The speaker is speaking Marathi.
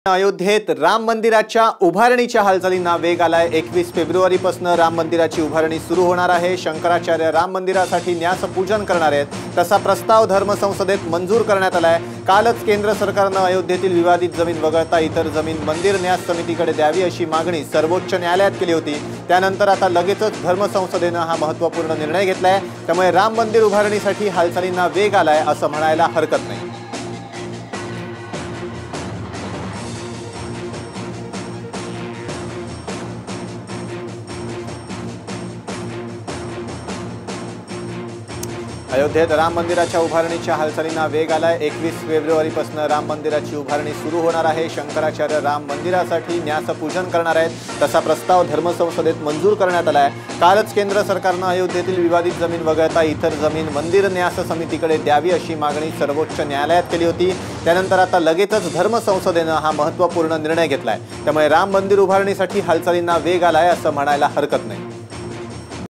अयोध्येत राम मंदिराच्या उभारणीच्या हालचालींना वेग आलाय। 21 फेब्रुवारीपासून राम मंदिराची उभारणी सुरू होणार आहे। शंकराचार्य राम मंदिरासाठी न्यासपूजन करणार आहेत, तसा प्रस्ताव धर्मसंसदेत मंजूर करण्यात आलाय। कालच केंद्र सरकारने अयोध्येतील विवादित जमीन वगळता इतर जमीन मंदिर न्यास समितीकडे द्यावी अशी मागणी सर्वोच्च न्यायालयात केली होती। त्यानंतर आता लगेचच धर्मसंसदेने हा महत्त्वपूर्ण निर्णय घेतलाय। त्यामुळे राम मंदिर उभारणीसाठी हालचालींना वेग आलाय असं म्हणायला हरकत नाही। अयोध्येत राम मंदिराच्या उभारणीच्या हालचालींना वेग आलाय। 21 फेब्रुवारीपासून राम मंदिराची उभारणी सुरू होणार आहे। शंकराचार्य राम मंदिरासाठी न्यासपूजन करणार आहेत, तसा प्रस्ताव धर्मसंसदेत मंजूर करण्यात आलाय। कालच केंद्र सरकारने अयोध्येतील विवादित जमीन वगळता इतर जमीन मंदिर न्यास समितीकडे द्यावी अशी मागणी सर्वोच्च न्यायालयात केली होती। त्यानंतर आता लगेचच धर्मसंसदेने हा महत्त्वपूर्ण निर्णय घेतलाय। त्यामुळे राम मंदिर उभारणीसाठी हालचालींना वेग आलाय असं म्हणायला हरकत नाही।